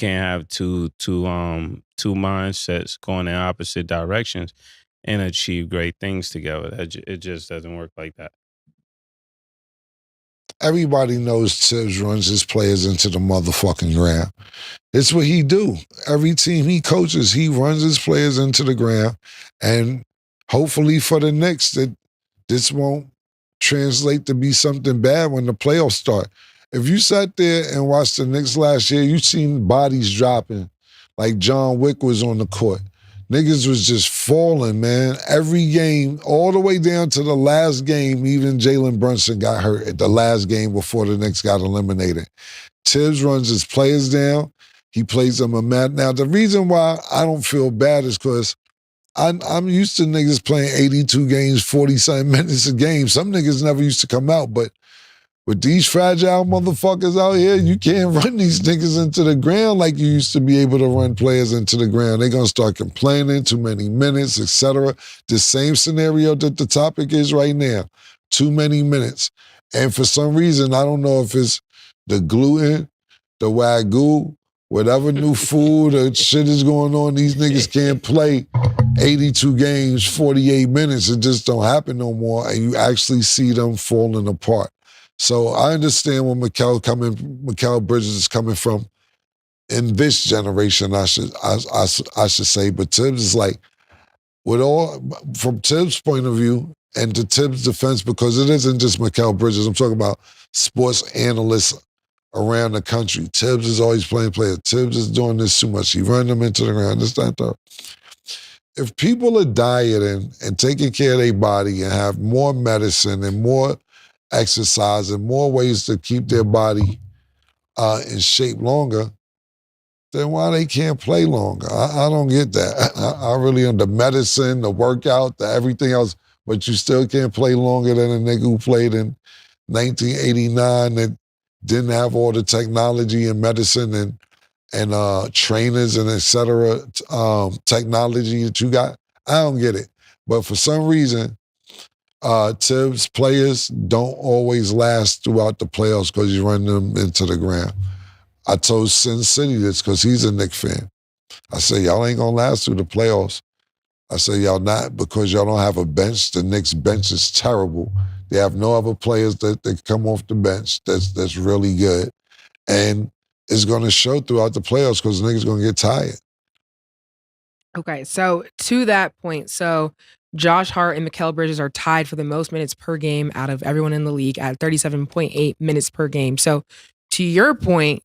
can't have two mindsets going in opposite directions and achieve great things together. It just doesn't work like that. Everybody knows Tibs runs his players into the motherfucking ground. It's what he do. Every team he coaches, he runs his players into the ground. And hopefully for the Knicks, that this won't translate to be something bad when the playoffs start. If you sat there and watched the Knicks last year, you seen bodies dropping like John Wick was on the court. Niggas was just falling, man. Every game, all the way down to the last game, even Jalen Brunson got hurt at the last game before the Knicks got eliminated. Tibs runs his players down. He plays them a mat. Now, the reason why I don't feel bad is because I'm used to niggas playing 82 games, 40-something minutes a game. Some niggas never used to come out, but with these fragile motherfuckers out here, you can't run these niggas into the ground like you used to be able to run players into the ground. They're going to start complaining, too many minutes, etc. The same scenario that the topic is right now, too many minutes. And for some reason, I don't know if it's the gluten, the Wagyu, whatever new food or shit is going on, these niggas can't play 82 games, 48 minutes. It just don't happen no more, and you actually see them falling apart. So I understand where Mikal Bridges is coming from in this generation, I should say. But Tibs is like, from Tibs' point of view and to Tibs' defense, because it isn't just Mikal Bridges. I'm talking about sports analysts around the country. Tibs is always playing players. Tibs is doing this too much. He run them into the ground. This, that, that. If people are dieting and taking care of their body and have more medicine and more exercise and more ways to keep their body in shape longer, then why they can't play longer? I don't get that. I really am the medicine, the workout, the everything else, but you still can't play longer than a nigga who played in 1989 that didn't have all the technology and medicine and trainers and et cetera, technology that you got. I don't get it. But for some reason, Tibs players don't always last throughout the playoffs because you run them into the ground. I told Sin City this because he's a Knicks fan. I said, y'all ain't gonna last through the playoffs. I said, y'all not because y'all don't have a bench. The Knicks bench is terrible. They have no other players that come off the bench that's really good. And it's gonna show throughout the playoffs because the niggas gonna get tired. Okay, so to that point, Josh Hart and Mikal Bridges are tied for the most minutes per game out of everyone in the league at 37.8 minutes per game. So to your point,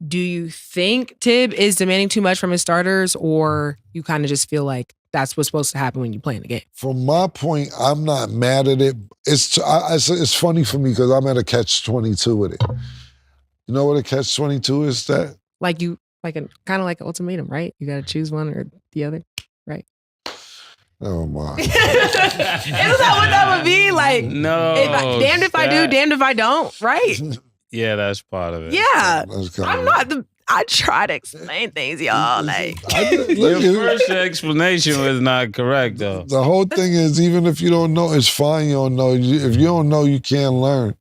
do you think Tib is demanding too much from his starters, or you kind of just feel like that's what's supposed to happen when you play in the game? From my point, I'm not mad at it. It's funny for me because I'm at a catch-22 with it. You know what a catch-22 is, that? Kind of like an ultimatum, right? You got to choose one or the other, right? Oh my! Isn't that what that would be like? No, damned if I do, damned if I don't, right? Yeah, that's part of it. Yeah, I'm not the. I try to explain things, y'all. Like your first explanation was not correct, though. The whole thing is, even if you don't know, it's fine. You don't know. If you don't know, you can't learn.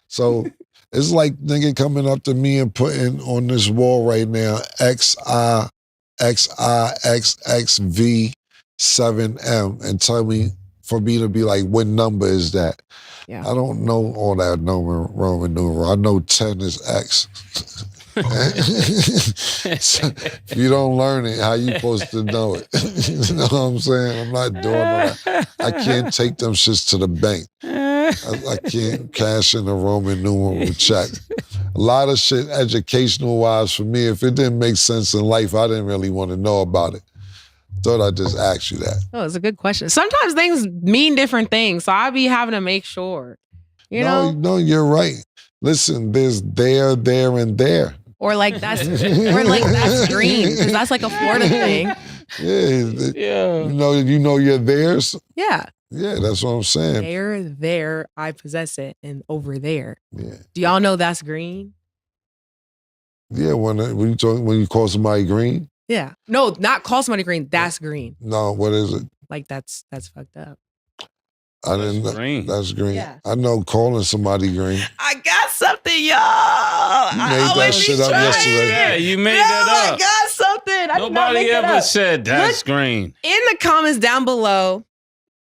So it's like nigga coming up to me and putting on this wall right now XIXXV7M and tell me for me to be like, what number is that? Yeah. I don't know all that Roman numeral. I know 10 is X. So if you don't learn it, how you supposed to know it? You know what I'm saying? I'm not doing all that. I can't take them shits to the bank. I can't cash in a Roman numeral check. A lot of shit educational-wise for me, if it didn't make sense in life, I didn't really want to know about it. Thought I'd just ask you that. Oh, it's a good question. Sometimes things mean different things, so I'll be having to make sure. You know? No, you're right. Listen, there's there, and there. Or like that's green, because that's like a Florida thing. Yeah. You know you're theirs. Yeah. Yeah, that's what I'm saying. There, I possess it, and over there. Yeah. Do y'all know that's green? Yeah, when you call somebody green. Yeah. No, not call somebody green. That's green. No, what is it? Like that's fucked up. I That's didn't know. green. That's green. Yeah. I know calling somebody green. I got something, y'all. You I made that always be shit up trying. yesterday. Yeah, you made No, that up. I got something. I did not Nobody make that ever up. said that's Look, green. in the comments down below,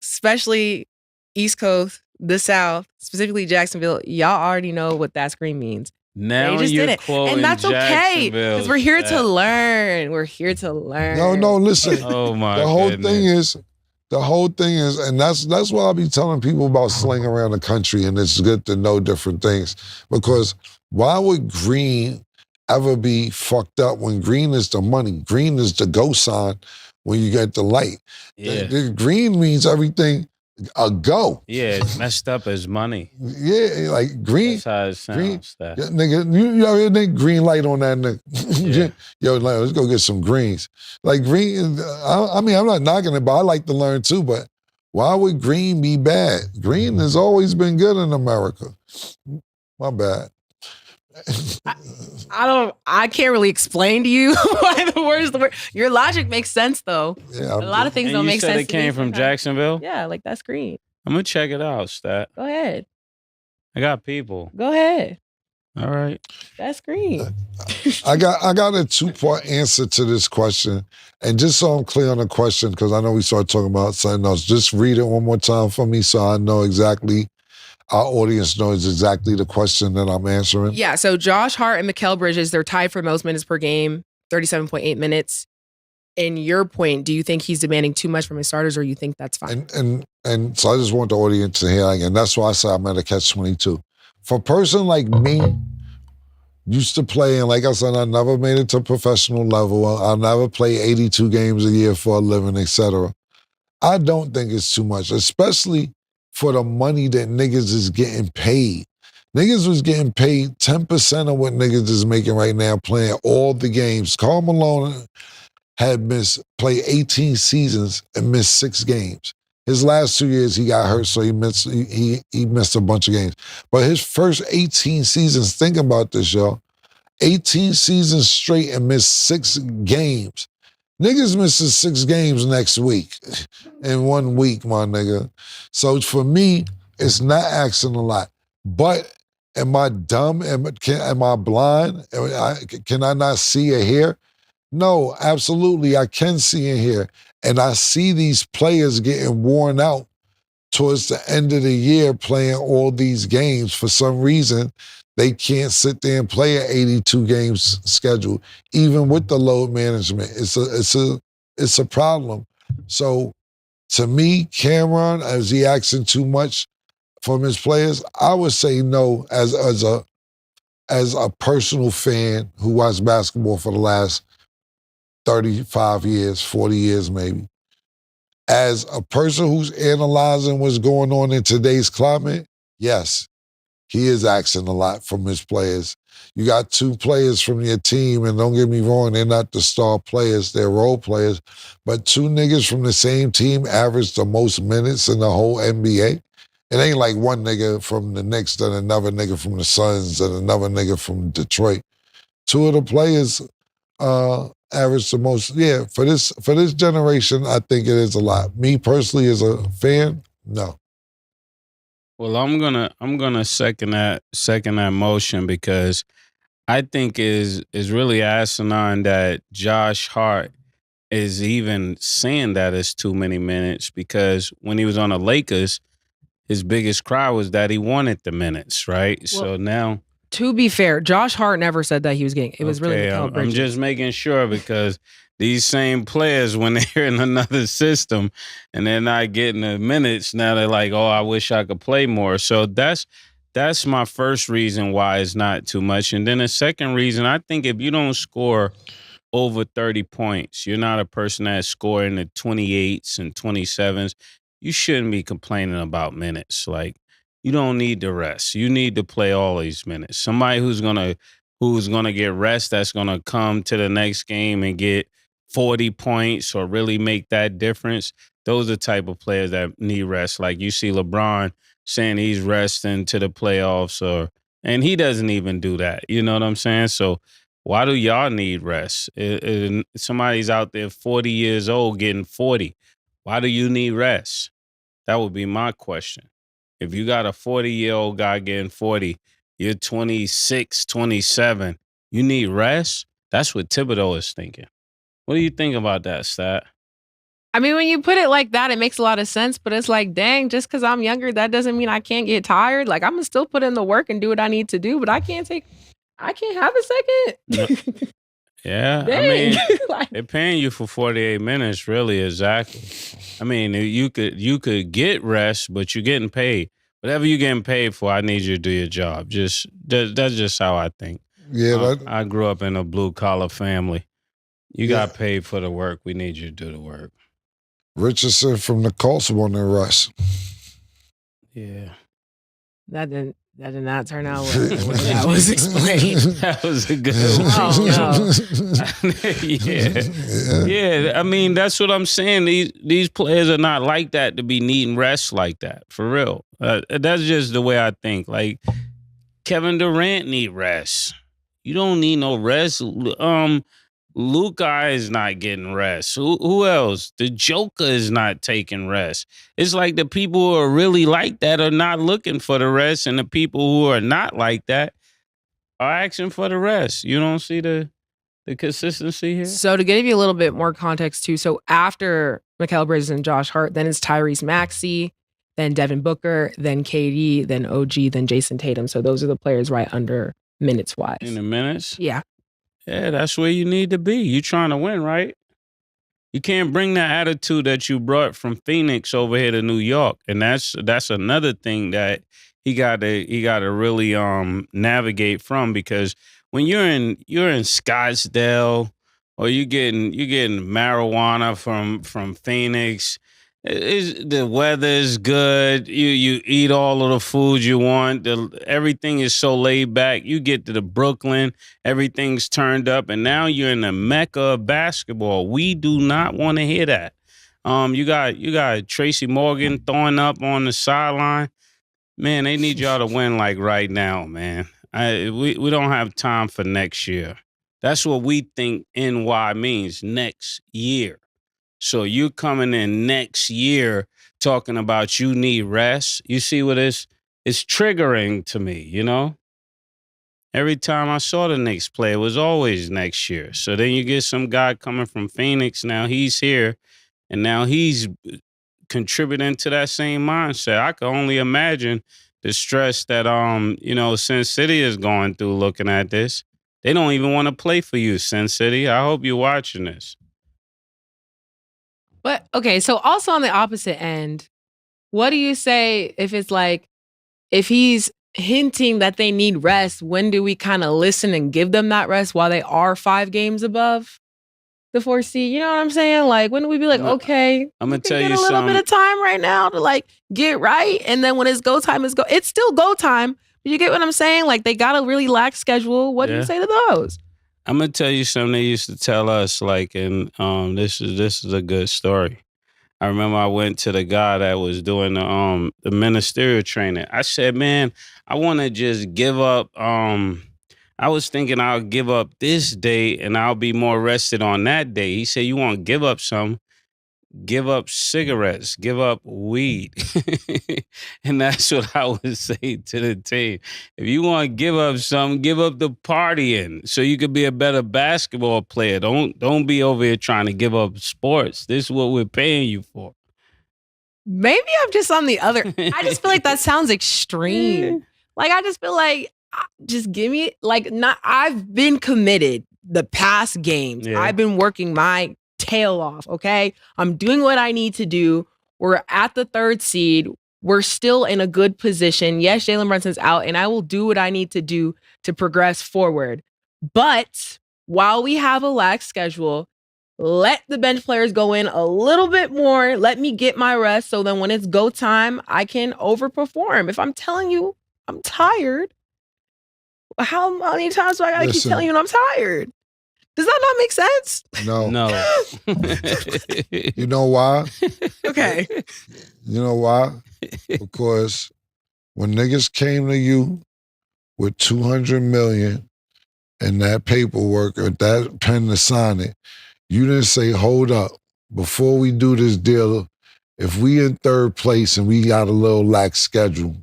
especially East Coast, the South, specifically Jacksonville, y'all already know what that's green means. Now They just you're did it. quoting And that's okay. Jacksonville. Because we're here to learn. We're here to learn. No, listen. Oh my The whole goodness. thing is, and that's why I be telling people about slang around the country, and it's good to know different things. Because why would green ever be fucked up when green is the money? Green is the go sign when you get the light. Yeah. The green means everything a go. Yeah, it's messed up as money. Yeah, like green. That's how it sounds. Green, That. yeah, nigga, you ever think green light on that nigga? Yeah. Yo, like, let's go get some greens. Like green, I mean, I'm not knocking it, but I like to learn too. But why would green be bad? Green has always been good in America. My bad. I can't really explain to you why the word is the word. Your logic makes sense though. Yeah, A lot of things And don't you make said sense. it came from Jacksonville? Yeah, like that's green. I'm gonna check it out, Stat. Go ahead. I got people. Go ahead. All right. That's green. I got a 2-part answer to this question. And just so I'm clear on the question, because I know we started talking about something else, just read it one more time for me so I know exactly, our audience knows exactly the question that I'm answering. Yeah, so Josh Hart and Mikal Bridges, they're tied for most minutes per game, 37.8 minutes. In your point, do you think he's demanding too much from his starters, or you think that's fine? And so I just want the audience to hear again. That's why I say I'm at a catch-22. For a person like me, used to play, and like I said, I never made it to professional level. I'll never play 82 games a year for a living, etc. I don't think it's too much, especially for the money that niggas is getting paid. Niggas was getting paid 10% of what niggas is making right now playing all the games. Karl Malone had played 18 seasons and missed 6 games. His last 2 years he got hurt, so he missed a bunch of games. But his first 18 seasons, think about this, y'all. 18 seasons straight and missed 6 games. Niggas missing 6 games next week in 1 week, my nigga. So for me, it's not asking a lot. But am I dumb? Am I blind? Can I not see or hear? No, absolutely, I can see and hear. And I see these players getting worn out towards the end of the year playing all these games. For some reason, they can't sit there and play an 82 games schedule, even with the load management. It's a problem. So to me, Cameron, is he asking too much from his players? I would say no, as a personal fan who watched basketball for the last 35 years, 40 years maybe. As a person who's analyzing what's going on in today's climate, yes, he is asking a lot from his players. You got 2 players from your team, and don't get me wrong, they're not the star players, they're role players, but 2 niggas from the same team average the most minutes in the whole NBA. It ain't like one nigga from the Knicks and another nigga from the Suns and another nigga from Detroit. 2 of the players average the most. Yeah, for this generation, I think it is a lot. Me personally, as a fan, no. Well, I'm gonna second that motion, because I think is really asinine that Josh Hart is even saying that it's too many minutes, because when he was on the Lakers, his biggest cry was that he wanted the minutes, right? Well, so now, to be fair, Josh Hart never said that he was getting. It was really okay, Mikal Bridges. I'm just making sure, because these same players, when they're in another system and they're not getting the minutes, now they're like, oh, I wish I could play more. So that's my first reason why it's not too much. And then the second reason, I think if you don't score over 30 points, you're not a person that's scoring the 28s and 27s, you shouldn't be complaining about minutes. Like, you don't need the rest. You need to play all these minutes. Somebody who's gonna get rest, that's gonna come to the next game and get 40 points or really make that difference. Those are the type of players that need rest. Like, you see LeBron saying he's resting to the playoffs, and he doesn't even do that. You know what I'm saying? So why do y'all need rest? Somebody's out there 40 years old getting 40. Why do you need rest? That would be my question. If you got a 40-year-old guy getting 40, you're 26, 27, you need rest? That's what Thibodeau is thinking. What do you think about that, Stat? I mean, when you put it like that, it makes a lot of sense, but it's like, dang, just because I'm younger, that doesn't mean I can't get tired. Like, I'm going to still put in the work and do what I need to do, but I can't have a second. Yeah, Dang. I mean, they're paying you for 48 minutes, really, exactly. I mean, you could get rest, but you're getting paid. Whatever you're getting paid for, I need you to do your job. That's just how I think. Yeah, I grew up in a blue-collar family. You got paid for the work. We need you to do the work. Richardson from the Colts won the rest. Yeah. That did not turn out well. That was explained. That was a good one. Yeah. I mean, that's what I'm saying. These players are not like that to be needing rest like that, for real. That's just the way I think. Like, Kevin Durant need rest. You don't need no rest. Luka is not getting rest. Who else? The Joker is not taking rest. It's like the people who are really like that are not looking for the rest, and the people who are not like that are asking for the rest. You don't see the consistency here? So to give you a little bit more context too, so after Mikal Bridges and Josh Hart, then it's Tyrese Maxey, then Devin Booker, then KD, then OG, then Jason Tatum. So those are the players right under minutes-wise. In the minutes? Yeah. Yeah, that's where you need to be. You trying to win, right? You can't bring that attitude that you brought from Phoenix over here to New York, and that's another thing that he got to really navigate from, because when you're in Scottsdale, or you getting marijuana from Phoenix. The weather is good. You eat all of the food you want. Everything is so laid back. You get to the Brooklyn, everything's turned up, and now you're in the mecca of basketball. We do not want to hear that. You got Tracy Morgan throwing up on the sideline. Man, they need y'all to win like right now, man. We don't have time for next year. That's what we think NY means, next year. So you coming in next year talking about you need rest. You see what it's triggering to me, you know? Every time I saw the Knicks play, it was always next year. So then you get some guy coming from Phoenix. Now he's here, and now he's contributing to that same mindset. I can only imagine the stress that Sin City is going through looking at this. They don't even want to play for you, Sin City. I hope you're watching this. But okay, so also on the opposite end, what do you say if it's like, if he's hinting that they need rest, when do we kind of listen and give them that rest while they are 5 games above the 4 seed? You know what I'm saying? Like, when do we be like, okay, I'm gonna tell you get a little bit of time right now to like get right, and then when it's go time, it's still go time. You get what I'm saying? Like, they got a really lax schedule. What do you say to those? I'm gonna tell you something they used to tell us, like, and this is a good story. I remember I went to the guy that was doing the ministerial training. I said, man, I want to just give up. I was thinking I'll give up this day and I'll be more rested on that day. He said, you want to give up some? Give up cigarettes, give up weed. And that's what I would say to the team. If you want to give up something, give up the partying so you could be a better basketball player. Don't be over here trying to give up sports. This is what we're paying you for. Maybe I'm just on the other. I just feel like that sounds extreme. Like, I just feel like, just give me, like, not. I've been committed the past games. Yeah. I've been working my tail off, okay? I'm doing what I need to do. We're at the 3rd seed. We're still in a good position. Yes, Jalen Brunson's out, and I will do what I need to do to progress forward. But while we have a lax schedule, let the bench players go in a little bit more. Let me get my rest so then when it's go time, I can overperform. If I'm telling you I'm tired, how many times do I gotta keep telling you I'm tired? Does that not make sense? No. You know why? Okay. You know why? Because when niggas came to you with $200 million and that paperwork or that pen to sign it, you didn't say, hold up, before we do this deal, if we in third place and we got a little lax schedule,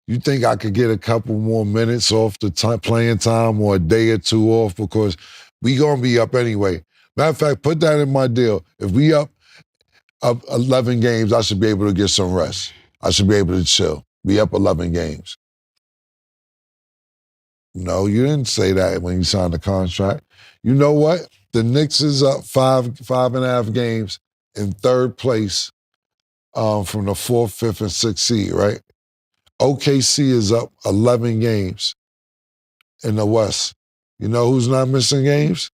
you think I could get a couple more minutes off the playing time or a day or two off because we gonna be up anyway. Matter of fact, put that in my deal. If we up 11 games, I should be able to get some rest. I should be able to chill. We up 11 games. No, you didn't say that when you signed the contract. You know what? The Knicks is up five and a half games in third place from the 4th, 5th, and 6th seed, right? OKC is up 11 games in the West. You know who's not missing games?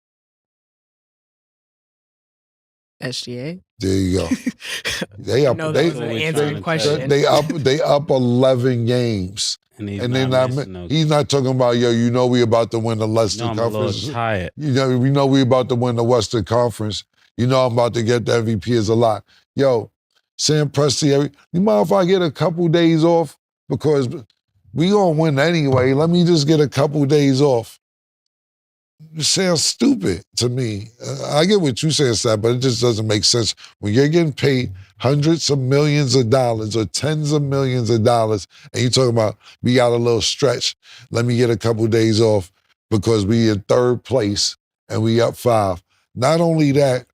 SGA. There you go. They up. No, they that was an answering question. They up 11 games. And he's And not then he's not talking about, yo, you know we about to win the Western I'm Conference. a little tired. You know, we know we about to win the Western Conference. You know I'm about to get the MVP is a lot. Yo, Sam Presti, you mind if I get a couple days off? Because we gonna win anyway. Let me just get a couple days off. It sounds stupid to me. I get what you saying, Seth, but it just doesn't make sense. When you're getting paid hundreds of millions of dollars or tens of millions of dollars, and you're talking about, we got a little stretch, let me get a couple days off because we in third place and we up 5. Not only that,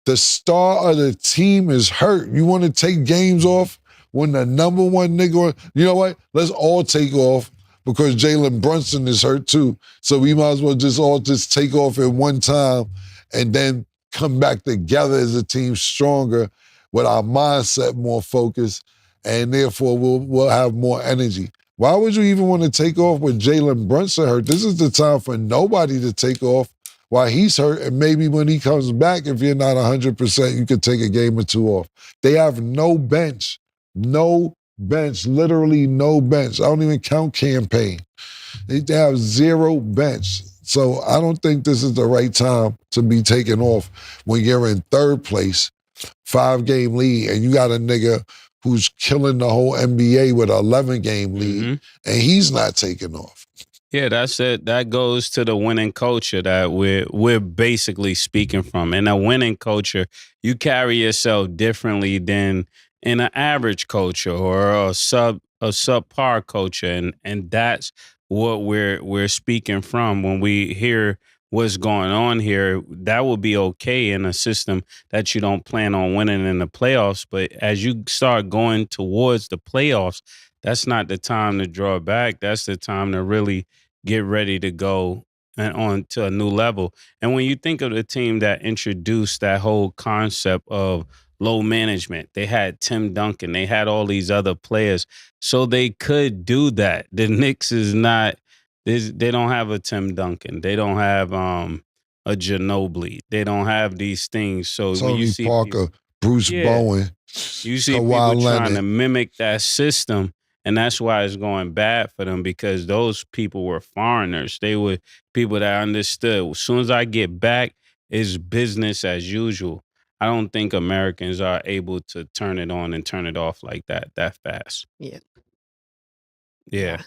the star of the team is hurt. You want to take games off when the number one nigga, you know what? Let's all take off because Jalen Brunson is hurt too. So we might as well just take off at one time and then come back together as a team stronger with our mindset more focused, and therefore we'll have more energy. Why would you even want to take off with Jalen Brunson hurt? This is the time for nobody to take off while he's hurt, and maybe when he comes back, if you're not 100%, you could take a game or two off. They have no bench. No bench, literally no bench. I don't even count campaign. They have zero bench. So I don't think this is the right time to be taken off when you're in third place, 5-game lead, and you got a nigga who's killing the whole NBA with an 11-game lead, and he's not taking off. Yeah, that's it. That goes to the winning culture that we're basically speaking from. In a winning culture, you carry yourself differently than in an average culture or a subpar culture, and that's what we're speaking from when we hear what's going on here. That would be okay in a system that you don't plan on winning in the playoffs, but as you start going towards the playoffs, that's not the time to draw back. That's the time to really get ready to go and on to a new level. And when you think of the team that introduced that whole concept of low management, they had Tim Duncan, they had all these other players, so they could do that. The Knicks is not, they don't have a Tim Duncan, they don't have a Ginobili, they don't have these things. So when you Tony see Parker, people, Bruce Bowen, you see Kawhi people trying to Leonard. mimic that system, and that's why it's going bad for them, because those people were foreigners. They were people that understood, as soon as I get back, it's business as usual. I don't think Americans are able to turn it on and turn it off like that fast. Yeah. Yeah.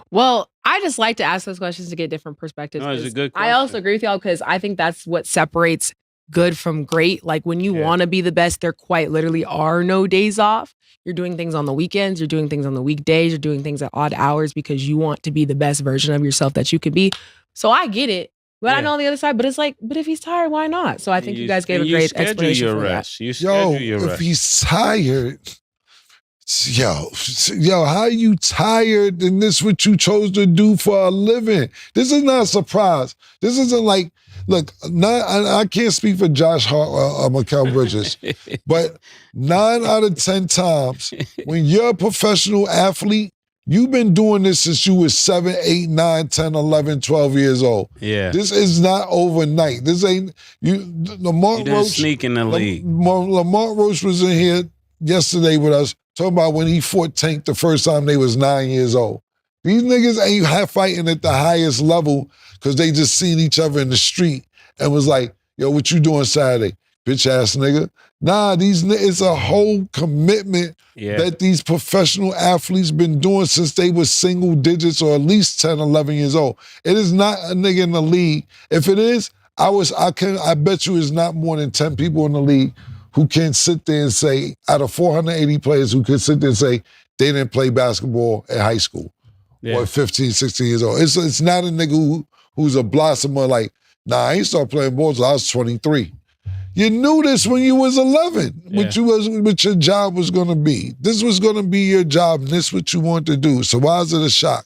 Well, I just like to ask those questions to get different perspectives. No, it's a 'cause good I also question. agree with y'all because I think that's what separates good from great. Like when you Yeah. want to be the best, there quite literally are no days off. You're doing things on the weekends, you're doing things on the weekdays, you're doing things at odd hours because you want to be the best version of yourself that you could be. So I get it. But I Yeah. know on the other side, but it's like, but if he's tired, why not? So I think you guys gave a and great schedule explanation your for that. rest. You schedule your If rest. he's tired, yo, how you tired and this what you chose to do for a living? This is not a surprise. This isn't like, look, I can't speak for Josh Hart or Mikal Bridges, but 9 out of 10 times when you're a professional athlete, you've been doing this since you were 7, 8, 9, 10, 11, 12 years old. Yeah. This is not overnight. This ain't, Lamar You didn't Roach. sneak in the league. Lamar Roach was in here yesterday with us talking about when he fought Tank the first time they was 9 years old. These niggas ain't fighting at the highest level because they just seen each other in the street and was like, yo, what you doing Saturday? Bitch ass nigga. Nah, it's a whole commitment that these professional athletes been doing since they were single digits or at least 10, 11 years old. It is not a nigga in the league. If it is, I bet you it's not more than 10 people in the league who can sit there and say, out of 480 players who can sit there and say they didn't play basketball at high school or at 15, 16 years old. It's not a nigga who's a blossomer like, nah, I ain't started playing ball till I was 23. You knew this when you was 11, what your job was going to be. This was going to be your job, and this is what you want to do. So why is it a shock?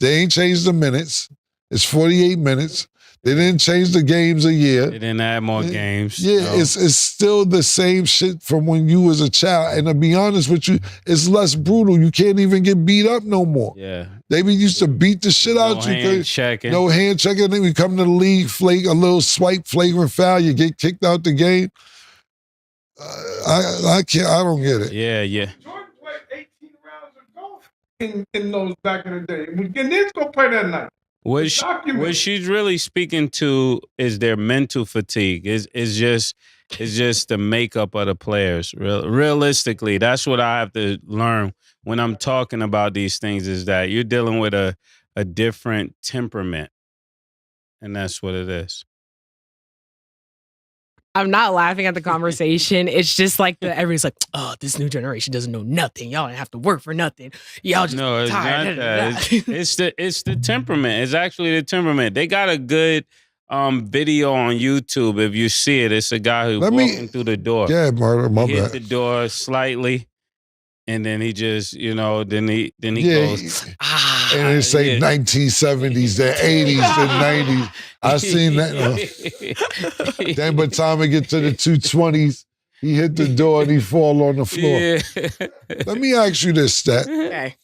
They ain't changed the minutes. It's 48 minutes. They didn't change the games a year. They didn't add more games. Yeah, no. It's still the same shit from when you was a child. And to be honest with you, it's less brutal. You can't even get beat up no more. Yeah. They used to beat the shit out you. Hand checking. No hand checking. Then we come to the league, a little swipe, flagrant foul, you get kicked out the game. I can't. I don't get it. Yeah. Jordan played 18 rounds of golf in those back in the day. And let's go play that night. What she's really speaking to is their mental fatigue. Is just the makeup of the players. Realistically, that's what I have to learn when I'm talking about these things. Is that you're dealing with a different temperament, and that's what it is. I'm not laughing at the conversation. It's just like everybody's like, oh, this new generation doesn't know nothing. Y'all don't have to work for nothing. Y'all just no, it's tired. not that. It's the temperament. It's actually the temperament. They got a good video on YouTube. If you see it, it's a guy who's walking through the door. Yeah, murder. My bad. Hit the door slightly. And then he just, then he goes, and it say 1970s, the 80s, the 90s. I seen that. Then by the time I get to the 220s, he hit the door and he fall on the floor. Yeah. Let me ask you this, Stat. Okay.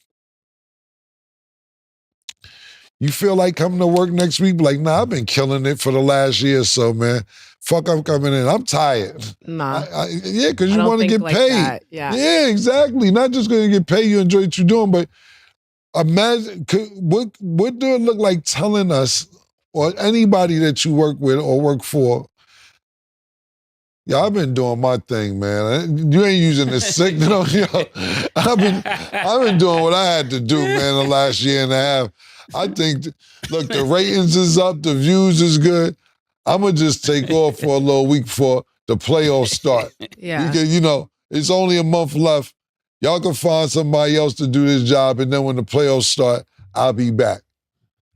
You feel like coming to work next week? Like, nah, I've been killing it for the last year or so, man. Fuck, I'm coming in. I'm tired. Nah. Yeah, because you want to get like paid. That. Yeah. Yeah, exactly. Not just going to get paid. You enjoy what you're doing, but imagine what do it look like telling us or anybody that you work with or work for? Yeah, I've been doing my thing, man. You ain't using the signal. I've been doing what I had to do, man, the last year and a half. I think, look, the ratings is up, the views is good. I'm going to just take off for a little week before the playoffs start. Yeah. It's only a month left. Y'all can find somebody else to do this job, and then when the playoffs start, I'll be back.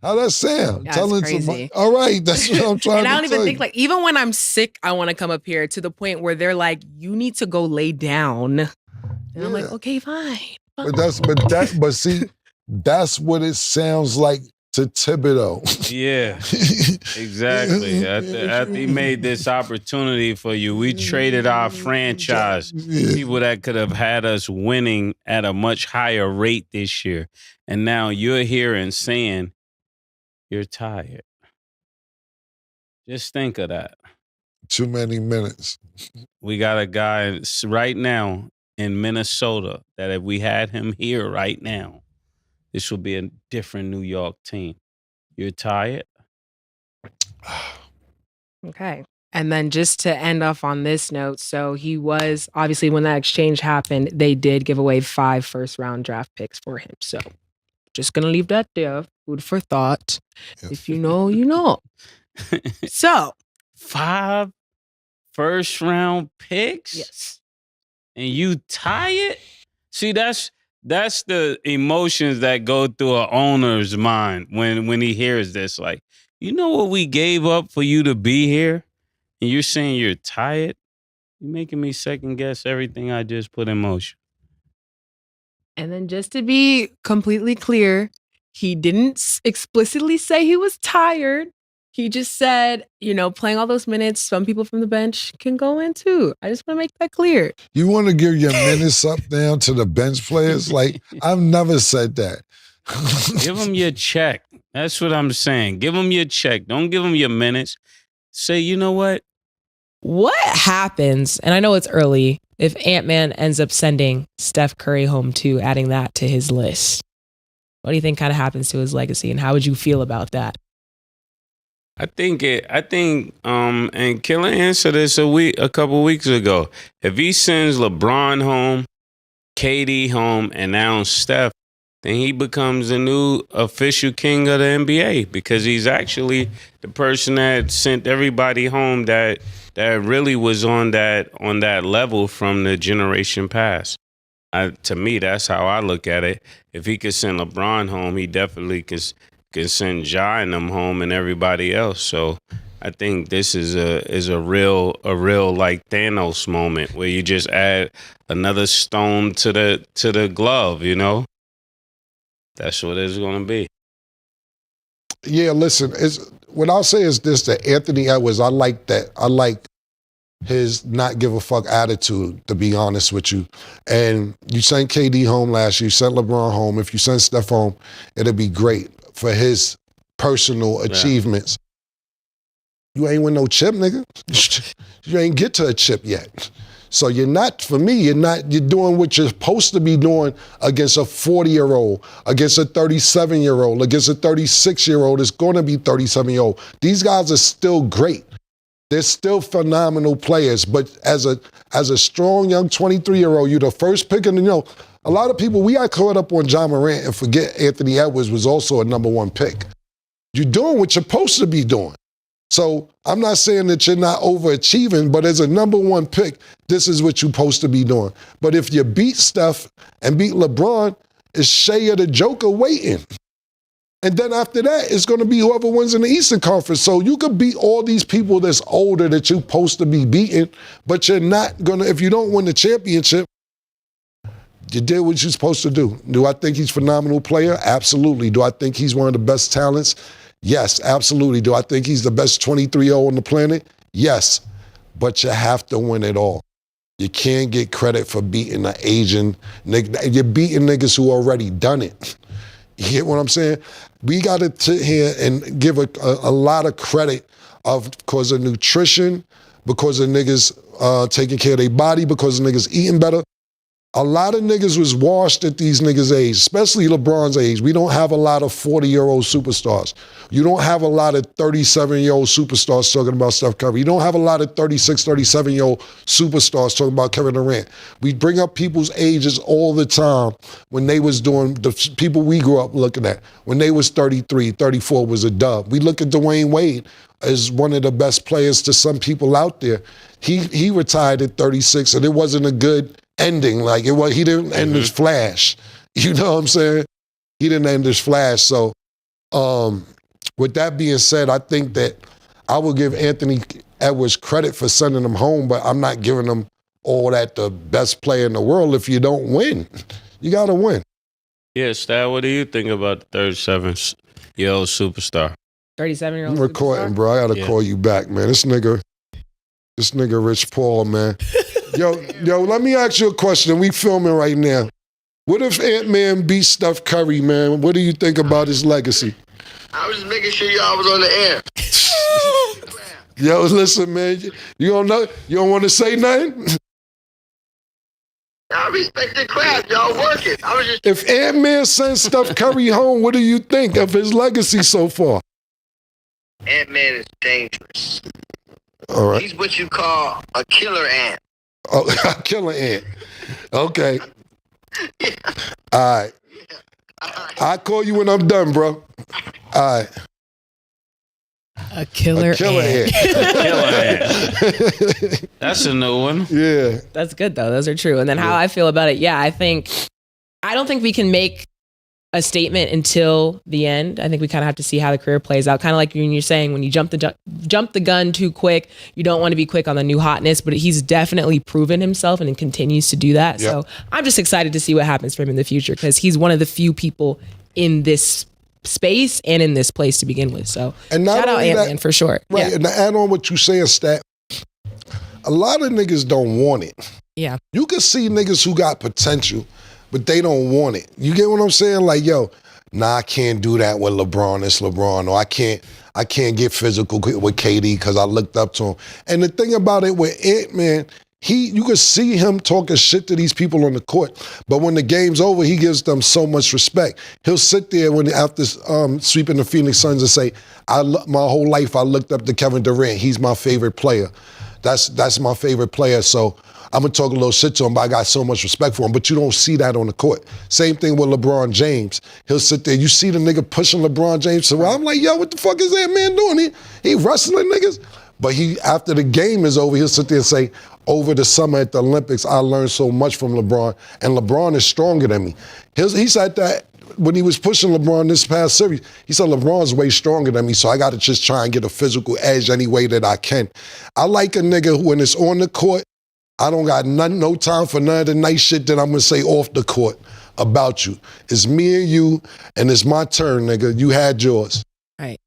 How that sound? Telling crazy. All right, that's what I'm trying to And I don't even think, even when I'm sick, I want to come up here to the point where they're like, you need to go lay down. And I'm like, okay, fine. But see, that's what it sounds like to Thibodeau. Yeah, exactly. After he made this opportunity for you, we traded our franchise. People that could have had us winning at a much higher rate this year. And now you're here and saying you're tired. Just think of that. Too many minutes. We got a guy right now in Minnesota that if we had him here right now, this will be a different New York team. You're tired? Okay. And then just to end off on this note, so he was, obviously when that exchange happened, they did give away 5 first-round draft picks for him. So just going to leave that there. Food for thought. Yep. If you know, you know. So 5 first-round picks? Yes. And you tired? See, that's the emotions that go through an owner's mind when he hears this. Like, you know what we gave up for you to be here? And you're saying you're tired? You're making me second guess everything I just put in motion. And then just to be completely clear, he didn't explicitly say he was tired. He just said, playing all those minutes, some people from the bench can go in too. I just want to make that clear. You want to give your minutes up down to the bench players? Like, I've never said that. Give them your check. That's what I'm saying. Give them your check. Don't give them your minutes. Say, you know what? What happens, and I know it's early, if Ant-Man ends up sending Steph Curry home too, adding that to his list? What do you think kind of happens to his legacy, and how would you feel about that? And Killer answered this a couple weeks ago. If he sends LeBron home, KD home, and now Steph, then he becomes the new official king of the NBA because he's actually the person that sent everybody home that really was on that level from the generation past. To me, that's how I look at it. If he could send LeBron home, he definitely can send Ja and them home and everybody else. So I think this is a real like Thanos moment where you just add another stone to the glove, you know? That's what it's gonna be. Yeah, listen, what I'll say is this, that Anthony Edwards, I like that. I like his not give a fuck attitude, to be honest with you. And you sent KD home last year, you sent LeBron home. If you send Steph home, it'll be great for his personal achievements. You ain't win no chip, nigga. You ain't get to a chip yet. So you're doing what you're supposed to be doing against a 40-year-old, against a 37-year-old, against a 36-year-old. It's going to be 37-year-old. These guys are still great. They're still phenomenal players, but as a strong young 23-year-old, you're the first pick, and a lot of people, we got caught up on John Morant and forget Anthony Edwards was also a number one pick. You're doing what you're supposed to be doing. So I'm not saying that you're not overachieving, but as a number one pick, this is what you're supposed to be doing. But if you beat Steph and beat LeBron, it's Shea or the Joker waiting. And then after that, it's going to be whoever wins in the Eastern Conference. So you could beat all these people that's older that you're supposed to be beating, but you're not going to, if you don't win the championship, you did what you're supposed to do. Do I think he's a phenomenal player? Absolutely. Do I think he's one of the best talents? Yes, absolutely. Do I think he's the best 23-year-old on the planet? Yes. But you have to win it all. You can't get credit for beating an Asian nigga. You're beating niggas who already done it. You get what I'm saying? We got to sit here and give a lot of credit because of nutrition, because of niggas taking care of their body, because of niggas eating better. A lot of niggas was washed at these niggas' age, especially LeBron's age. We don't have a lot of 40-year-old superstars. You don't have a lot of 37-year-old superstars talking about Steph Curry. You don't have a lot of 36, 37-year-old superstars talking about Kevin Durant. We bring up people's ages all the time when they was doing, the people we grew up looking at, when they was 33, 34 was a dub. We look at Dwayne Wade as one of the best players to some people out there. He retired at 36, and it wasn't a good ending. Like he didn't end his flash. You know what I'm saying? He didn't end his flash. So with that being said, I think that I will give Anthony Edwards credit for sending him home, but I'm not giving him all that the best player in the world if you don't win. You got to win. Yeah, Stat, what do you think about the 37-year-old superstar? 37-year-old I'm recording, bro. I got to call you back, man. This nigga Rich Paul, man. Yo, let me ask you a question. We filming right now. What if Ant-Man beats Steph Curry, man? What do you think about his legacy? I was just making sure y'all was on the air. Yo, listen, man. You don't know? You don't want to say nothing? I respect the craft. Y'all working. I was just. If Ant-Man sends Steph Curry home, what do you think of his legacy so far? Ant-Man is dangerous. All right. He's what you call a killer ant. Oh, a killer ant. Okay. Yeah. All right. Yeah. All right. I'll call you when I'm done, bro. All right. A killer ant. Killer ant. That's a new one. Yeah. That's good, though. Those are true. And then how I feel about it, I don't think we can make a statement until the end. I think we kind of have to see how the career plays out. Kind of like when you're saying, when you jump the gun too quick, you don't want to be quick on the new hotness, but he's definitely proven himself and continues to do that. Yep. So I'm just excited to see what happens for him in the future because he's one of the few people in this space and in this place to begin with. So shout out Ant-Man for sure. Right, and to add on what you say, Stat, a lot of niggas don't want it. Yeah. You can see niggas who got potential, but they don't want it. You get what I'm saying? Like, yo, I can't do that with LeBron. It's LeBron. Or I can't get physical with KD because I looked up to him. And the thing about it with Ant-Man, you can see him talking shit to these people on the court, but when the game's over, he gives them so much respect. He'll sit there after sweeping the Phoenix Suns and say, my whole life I looked up to Kevin Durant. He's my favorite player. That's my favorite player. So I'm gonna talk a little shit to him, but I got so much respect for him. But you don't see that on the court. Same thing with LeBron James. He'll sit there, you see the nigga pushing LeBron James. So I'm like, yo, what the fuck is that man doing? He wrestling niggas? But after the game is over, he'll sit there and say, over the summer at the Olympics, I learned so much from LeBron, and LeBron is stronger than me. He said that when he was pushing LeBron this past series, he said LeBron's way stronger than me, so I got to just try and get a physical edge any way that I can. I like a nigga who, when it's on the court, I don't got no time for none of the nice shit that I'm gonna say off the court about you. It's me and you, and it's my turn, nigga. You had yours. Right.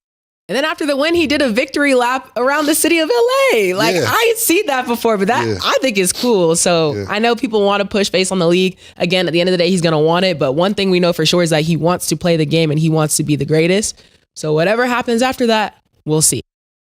And then after the win, he did a victory lap around the city of LA. Like, Yeah. I ain't seen that before, but that Yeah. I think is cool. So Yeah. I know people want to push based on the league. Again, at the end of the day, he's going to want it. But one thing we know for sure is that he wants to play the game and he wants to be the greatest. So whatever happens after that, we'll see.